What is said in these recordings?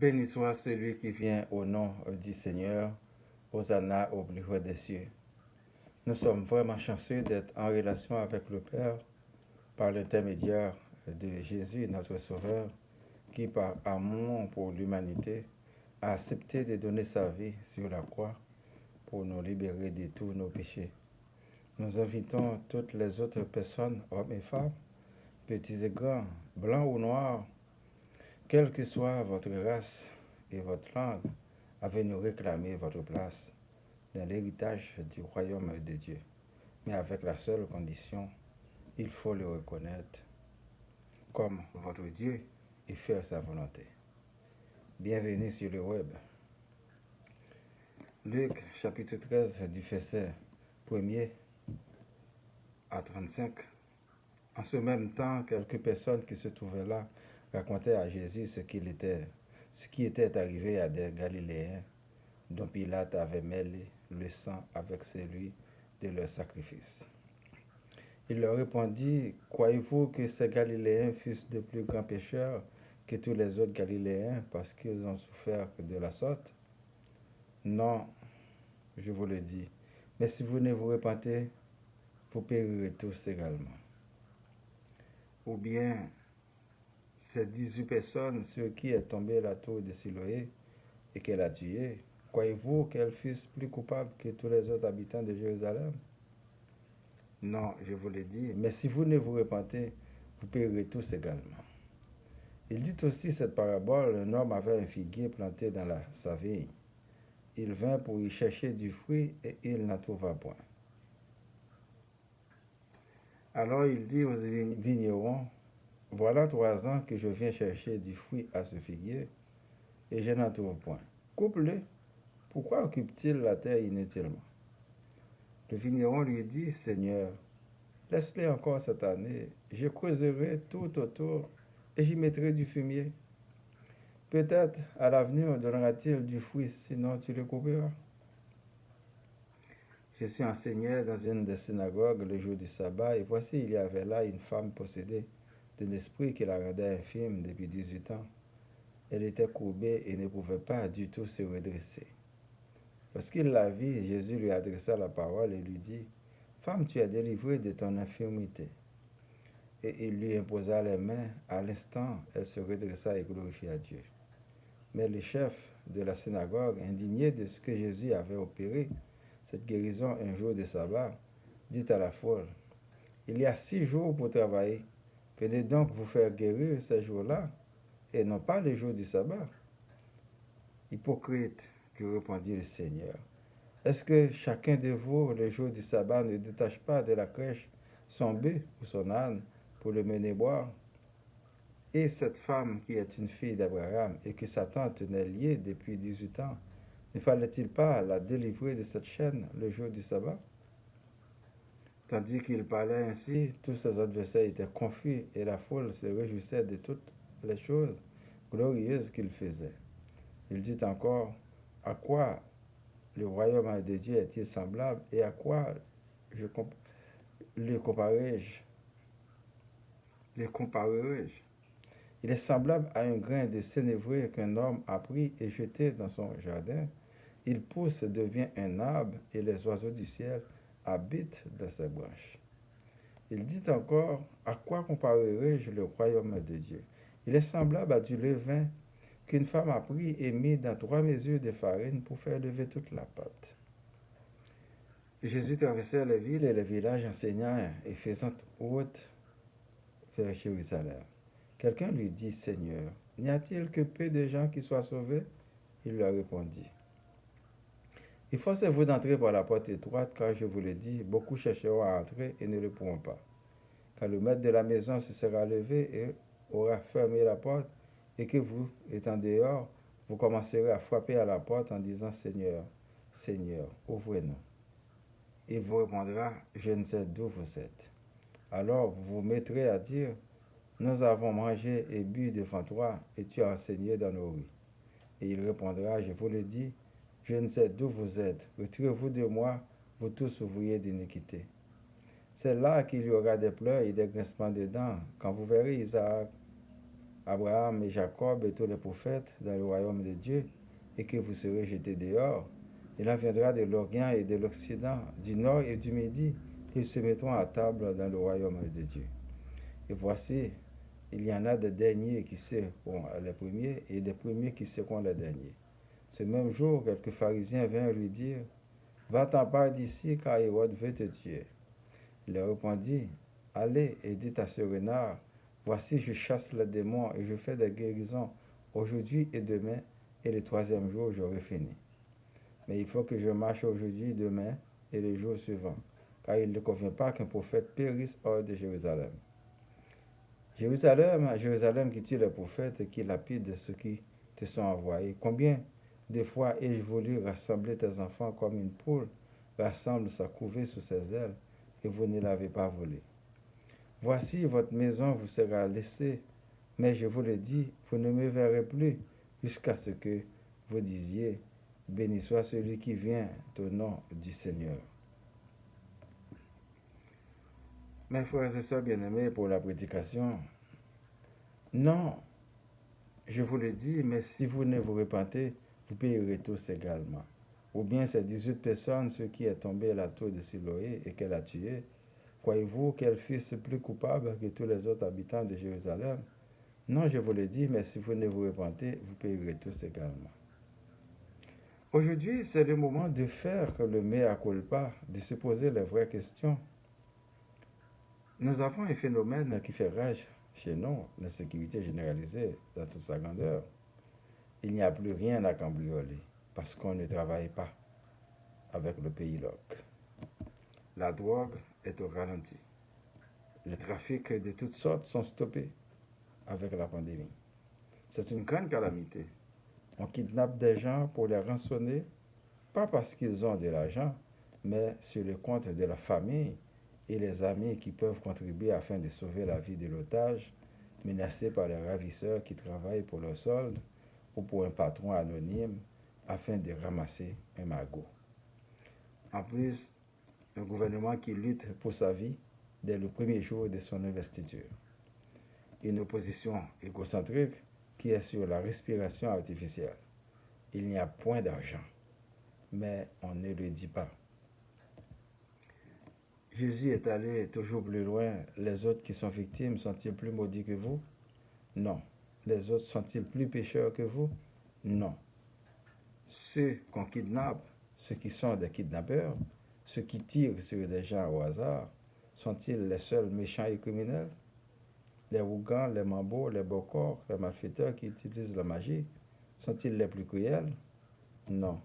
Béni soit celui qui vient au nom du Seigneur, Hosanna au plus haut des cieux. Nous sommes vraiment chanceux d'être en relation avec le Père par l'intermédiaire de Jésus, notre Sauveur, qui par amour pour l'humanité a accepté de donner sa vie sur la croix pour nous libérer de tous nos péchés. Nous invitons toutes les autres personnes, hommes et femmes, petits et grands, blancs ou noirs, quelle que soit votre race et votre langue, à venir réclamer votre place dans l'héritage du royaume de Dieu. Mais avec la seule condition, il faut le reconnaître comme votre Dieu et faire sa volonté. Bienvenue sur le web. Luc chapitre 13 du verset 1er à 35. En ce même temps, quelques personnes qui se trouvaient là racontaient à Jésus ce qui était arrivé à des Galiléens dont Pilate avait mêlé le sang avec celui de leur sacrifice. Il leur répondit, « Croyez-vous que ces Galiléens fussent de plus grands pécheurs que tous les autres Galiléens parce qu'ils ont souffert de la sorte? Non, je vous le dis. Mais si vous ne vous repentez, vous périrez tous également. » Ou bien, ces 18 personnes sur qui est tombée la tour de Siloé et qu'elle a tué, croyez-vous qu'elles fussent plus coupables que tous les autres habitants de Jérusalem? Non, je vous le dis, mais si vous ne vous repentez, vous périrez tous également. Il dit aussi cette parabole, un homme avait un figuier planté dans sa vigne. Il vint pour y chercher du fruit et il n'en trouva point. Alors il dit aux vignerons, « Voilà 3 ans que je viens chercher du fruit à ce figuier et je n'en trouve point. Coupe-le. Pourquoi occupe-t-il la terre inutilement? » Le vigneron lui dit, « Seigneur, laisse-le encore cette année, je creuserai tout autour et j'y mettrai du fumier. Peut-être à l'avenir donnera-t-il du fruit, sinon tu le couperas. » Je suis enseignant dans une des synagogues le jour du sabbat et voici il y avait là une femme possédée d'un esprit qui la rendait infirme depuis 18 ans. Elle était courbée et ne pouvait pas du tout se redresser. Lorsqu'il la vit, Jésus lui adressa la parole et lui dit, « Femme, tu es délivrée de ton infirmité. » Et il lui imposa les mains. À l'instant, elle se redressa et glorifia Dieu. Mais le chef de la synagogue, indigné de ce que Jésus avait opéré, cette guérison un jour de sabbat, dit à la foule, « Il y a 6 jours pour travailler. Venez donc vous faire guérir ces jours-là, et non pas les jours du sabbat. » Hypocrite, lui répondit le Seigneur, est-ce que chacun de vous, le jour du sabbat, ne détache pas de la crèche son bœuf ou son âne pour le mener boire? Et cette femme qui est une fille d'Abraham et que Satan tenait liée depuis 18 ans, ne fallait-il pas la délivrer de cette chaîne le jour du sabbat? Tandis qu'il parlait ainsi, tous ses adversaires étaient confus et la foule se réjouissait de toutes les choses glorieuses qu'il faisait. Il dit encore, à quoi le royaume de Dieu est-il semblable et à quoi le comparerai-je? Il est semblable à un grain de sénévé qu'un homme a pris et jeté dans son jardin. Il pousse, devient un arbre et les oiseaux du ciel habitent dans ses branches. Il dit encore, à quoi comparerai-je le royaume de Dieu? Il est semblable à du levain qu'une femme a pris et mis dans 3 mesures de farine pour faire lever toute la pâte. Jésus traversait les villes et les villages enseignant et faisant route vers Jérusalem. Quelqu'un lui dit, « Seigneur, n'y a-t-il que peu de gens qui soient sauvés? » Il leur répondit, « Efforcez-vous d'entrer par la porte étroite, car je vous le dis, beaucoup chercheront à entrer et ne le pourront pas. Quand le maître de la maison se sera levé et aura fermé la porte, et que vous, étant dehors, vous commencerez à frapper à la porte en disant, Seigneur, Seigneur, ouvrez-nous. Il vous répondra, je ne sais d'où vous êtes. Alors vous vous mettrez à dire, nous avons mangé et bu devant toi, et tu as enseigné dans nos rues. Et il répondra, je vous le dis, je ne sais d'où vous êtes. Retirez-vous de moi, vous tous ouvriers d'iniquité. C'est là qu'il y aura des pleurs et des grincements de dents, quand vous verrez Isaac Abraham et Jacob et tous les prophètes dans le royaume de Dieu, et que vous serez jetés dehors. Il en viendra de l'Orient et de l'Occident, du Nord et du Midi, et ils se mettront à table dans le royaume de Dieu. Et voici, il y en a des derniers qui seront les premiers, et des premiers qui seront les derniers. Ce même jour, quelques pharisiens vinrent lui dire, va-t'en pas d'ici, car Hérode veut te tuer. Il leur répondit, allez et dites à ce renard, voici je chasse les démons et je fais des guérisons aujourd'hui et demain, et le troisième jour j'aurai fini. Mais il faut que je marche aujourd'hui, demain et le jour suivant, car il ne convient pas qu'un prophète périsse hors de Jérusalem. Jérusalem, Jérusalem qui tue les prophètes et qui lapide ceux qui te sont envoyés. Combien de fois ai-je voulu rassembler tes enfants comme une poule rassemble sa couvée sous ses ailes, et vous ne l'avez pas voulu. Voici, votre maison vous sera laissée, mais je vous le dis, vous ne me verrez plus jusqu'à ce que vous disiez, béni soit celui qui vient au nom du Seigneur. Mes frères et sœurs bien-aimés, pour la prédication, non, je vous le dis, mais si vous ne vous repentez, vous payerez tous également. Ou bien ces 18 personnes, ceux qui est tombé à la tour de Siloé et qu'elle a tué, croyez-vous qu'elles fussent plus coupables que tous les autres habitants de Jérusalem? Non, je vous le dis, mais si vous ne vous repentez, vous payerez tous également. Aujourd'hui, c'est le moment de faire le mea culpa, de se poser les vraies questions. Nous avons un phénomène qui fait rage chez nous, l'insécurité généralisée dans toute sa grandeur. Il n'y a plus rien à cambrioler parce qu'on ne travaille pas avec le pays loc. La drogue est au ralenti. Les trafics de toutes sortes sont stoppés avec la pandémie. C'est une grande calamité. On kidnappe des gens pour les rançonner, pas parce qu'ils ont de l'argent, mais sur le compte de la famille et les amis qui peuvent contribuer afin de sauver la vie de l'otage, menacé par les ravisseurs qui travaillent pour leur solde ou pour un patron anonyme afin de ramasser un magot. En plus, un gouvernement qui lutte pour sa vie dès le premier jour de son investiture. Une opposition égocentrique qui est sur la respiration artificielle. Il n'y a point d'argent, mais on ne le dit pas. Jésus est allé toujours plus loin. Les autres qui sont victimes sont-ils plus maudits que vous? Non. Les autres sont-ils plus pécheurs que vous? Non. Ceux qu'on kidnappe, ceux qui sont des kidnappeurs, ceux qui tirent sur des gens au hasard, sont-ils les seuls méchants et criminels? Les Rougans, les Mambos, les Bokors, les malfaiteurs qui utilisent la magie, sont-ils les plus cruels? Non.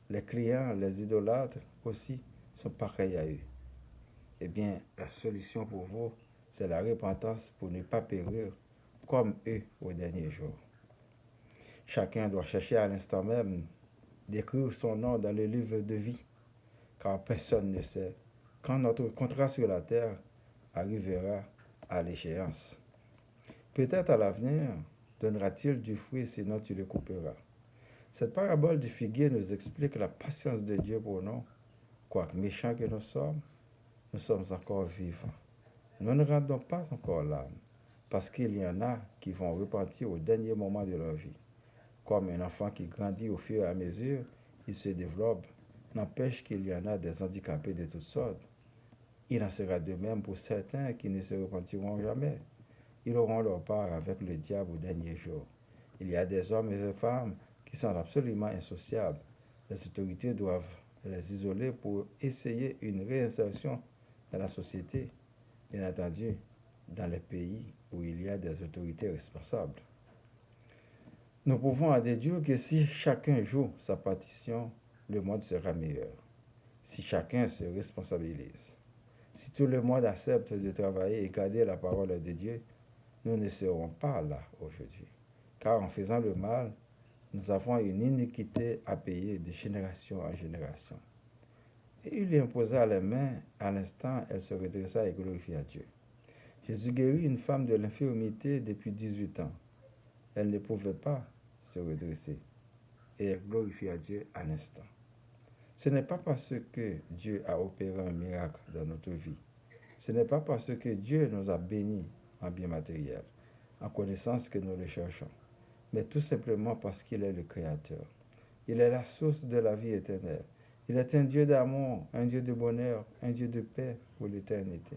Les clients, les idolâtres aussi sont pareils à eux. Eh bien, la solution pour vous, c'est la repentance pour ne pas périr comme eux au dernier jour. Chacun doit chercher à l'instant même d'écrire son nom dans le livre de vie, car personne ne sait quand notre contrat sur la terre arrivera à l'échéance. Peut-être à l'avenir donnera-t-il du fruit, sinon tu le couperas. Cette parabole du figuier nous explique la patience de Dieu pour nous. Quoique méchants que nous sommes encore vivants. Nous ne rendons pas encore l'âme, parce qu'il y en a qui vont repentir au dernier moment de leur vie. Comme un enfant qui grandit au fur et à mesure, il se développe, n'empêche qu'il y en a des handicapés de toutes sortes. Il en sera de même pour certains qui ne se repentiront jamais. Ils auront leur part avec le diable au dernier jour. Il y a des hommes et des femmes qui sont absolument insociables. Les autorités doivent les isoler pour essayer une réinsertion dans la société, bien entendu, dans les pays où il y a des autorités responsables. Nous pouvons à Dieu que si chacun joue sa partition, le monde sera meilleur. Si chacun se responsabilise. Si tout le monde accepte de travailler et garder la parole de Dieu, nous ne serons pas là aujourd'hui. Car en faisant le mal, nous avons une iniquité à payer de génération en génération. Et il lui imposa les mains. À l'instant, elle se redressa et glorifia Dieu. Jésus guérit une femme de l'infirmité depuis 18 ans. Elle ne pouvait pas se redresser. Et elle glorifia Dieu à l'instant. Ce n'est pas parce que Dieu a opéré un miracle dans notre vie. Ce n'est pas parce que Dieu nous a bénis en bien matériel, en connaissance que nous le cherchons, mais tout simplement parce qu'il est le Créateur. Il est la source de la vie éternelle. Il est un Dieu d'amour, un Dieu de bonheur, un Dieu de paix pour l'éternité.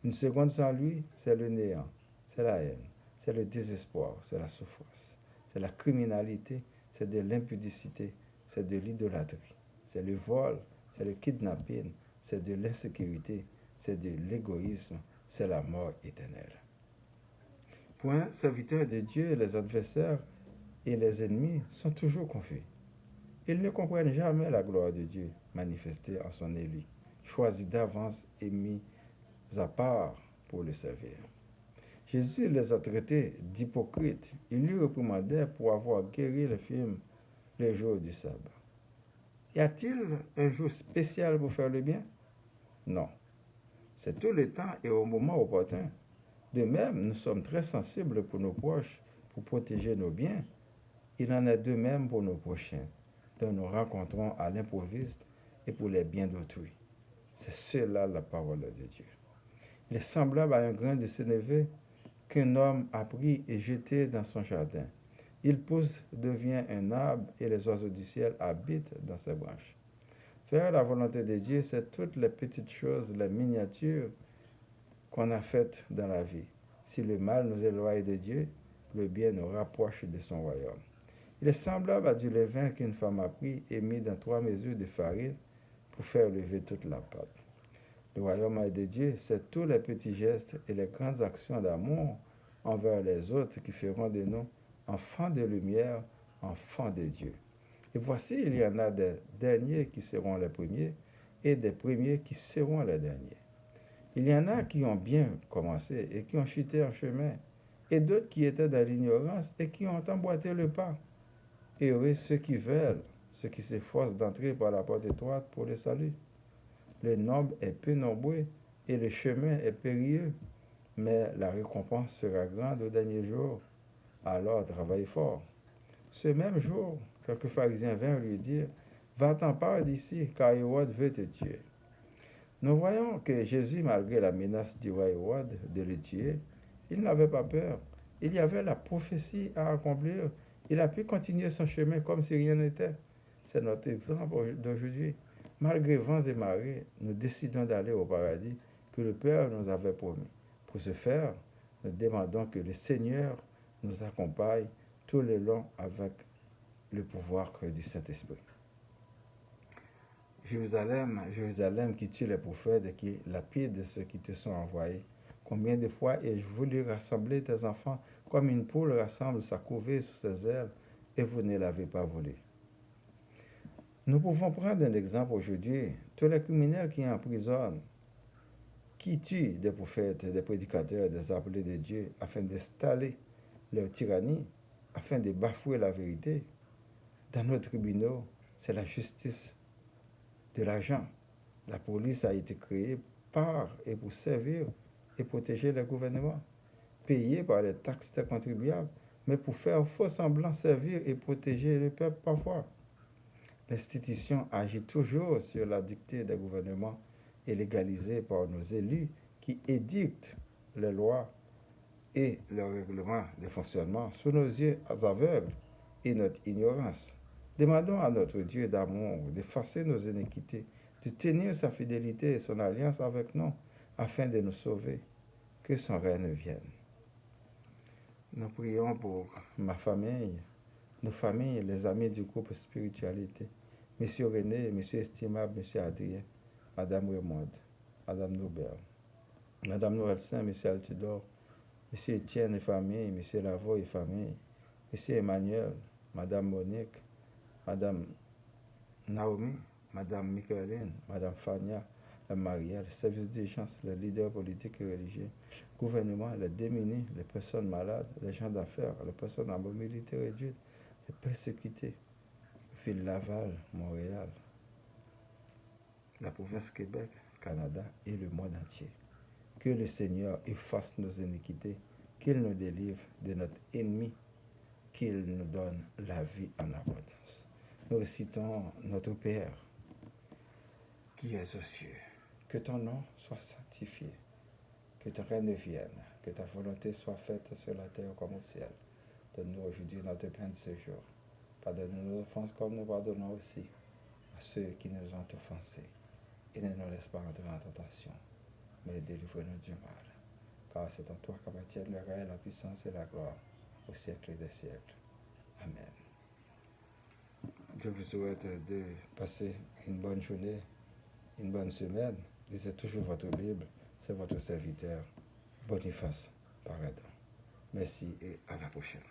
Une seconde sans lui, c'est le néant, c'est la haine, c'est le désespoir, c'est la souffrance, c'est la criminalité, c'est de l'impudicité, c'est de l'idolâtrie, c'est le vol, c'est le kidnapping, c'est de l'insécurité, c'est de l'égoïsme, c'est la mort éternelle. Pour un serviteur de Dieu, les adversaires et les ennemis sont toujours confus. Ils ne comprennent jamais la gloire de Dieu manifestée en son élu, choisi d'avance et mis à part pour le servir. Jésus les a traités d'hypocrites. Il lui réprimandait pour avoir guéri les films le jour du sabbat. Y a-t-il un jour spécial pour faire le bien? Non. C'est tout le temps et au moment opportun. De même, nous sommes très sensibles pour nos proches, pour protéger nos biens. Il en est de même pour nos prochains, dont nous rencontrons à l'improviste et pour les biens d'autrui. C'est cela la parole de Dieu. Il est semblable à un grain de sénévé qu'un homme a pris et jeté dans son jardin. Il pousse, devient un arbre et les oiseaux du ciel habitent dans ses branches. Faire la volonté de Dieu, c'est toutes les petites choses, les miniatures qu'on a faites dans la vie. Si le mal nous éloigne de Dieu, le bien nous rapproche de son royaume. Il est semblable à du levain qu'une femme a pris et mis dans 3 mesures de farine pour faire lever toute la pâte. Le royaume de Dieu, c'est tous les petits gestes et les grandes actions d'amour envers les autres qui feront de nous enfants de lumière, enfants de Dieu. Et voici, il y en a des derniers qui seront les premiers et des premiers qui seront les derniers. Il y en a qui ont bien commencé et qui ont chuté en chemin, et d'autres qui étaient dans l'ignorance et qui ont emboîté le pas. Heureux ceux qui veulent, ceux qui s'efforcent d'entrer par la porte étroite pour le salut. Le nombre est peu nombreux et le chemin est périlleux, mais la récompense sera grande au dernier jour. Alors travaille fort. Ce même jour, quelques pharisiens vinrent lui dire, va-t'en part d'ici, car Hérode veut te tuer. Nous voyons que Jésus, malgré la menace du roi Hérode de le tuer, il n'avait pas peur. Il y avait la prophétie à accomplir. Il a pu continuer son chemin comme si rien n'était. C'est notre exemple d'aujourd'hui. Malgré vents et marées, nous décidons d'aller au paradis que le Père nous avait promis. Pour ce faire, nous demandons que le Seigneur nous accompagne tout le long avec le pouvoir du Saint-Esprit. Jérusalem, Jérusalem qui tue les prophètes et qui lapide ceux qui te sont envoyés. Combien de fois ai-je voulu rassembler tes enfants comme une poule rassemble sa couvée sous ses ailes et vous ne l'avez pas voulu. Nous pouvons prendre un exemple aujourd'hui. Tous les criminels qui emprisonnent, qui tuent des prophètes, des prédicateurs, des appelés de Dieu afin d'installer leur tyrannie, afin de bafouer la vérité. Dans nos tribunaux, c'est la justice de l'argent. La police a été créée par et pour servir et protéger les gouvernements, payée par les taxes des contribuables, mais pour faire faux semblant servir et protéger le peuple parfois. L'institution agit toujours sur la dictée des gouvernements et légalisée par nos élus qui édictent les lois et le règlement de fonctionnement sous nos yeux aveugles et notre ignorance. Demandons à notre Dieu d'amour d'effacer nos iniquités, de tenir sa fidélité et son alliance avec nous afin de nous sauver. Que son règne vienne. Nous prions pour ma famille, nos familles, les amis du groupe Spiritualité. Monsieur René, Monsieur Estimable, Monsieur Adrien, Madame Raymond, Madame Nobel, Madame Noël-Saint, Monsieur Altidor, Monsieur Étienne et famille, Monsieur Lavo et famille, Monsieur Emmanuel, Madame Monique, Madame Naomi, Madame Micheline, Madame Fania, la Marielle, service d'urgence, les leaders politiques et religieux, gouvernement, les démunis, les personnes malades, les gens d'affaires, les personnes en mobilité réduite, les persécutés, Ville Laval, Montréal, la province Québec, Canada et le monde entier. Que le Seigneur efface nos iniquités, qu'il nous délivre de notre ennemi, qu'il nous donne la vie en abondance. Nous récitons notre Père, qui es aux cieux. Que ton nom soit sanctifié, que ton règne vienne, Que ta volonté soit faite sur la terre comme au ciel. Donne-nous aujourd'hui notre pain de ce jour. Pardonne-nous nos offenses comme nous pardonnons aussi à ceux qui nous ont offensés. Et ne nous laisse pas entrer en tentation, mais délivre-nous du mal. Car c'est à toi qu'appartiennent le règne, la puissance et la gloire au siècle des siècles. Amen. Je vous souhaite de passer une bonne journée, une bonne semaine. Lisez toujours votre Bible. C'est votre serviteur, Boniface Paradon. Merci et à la prochaine.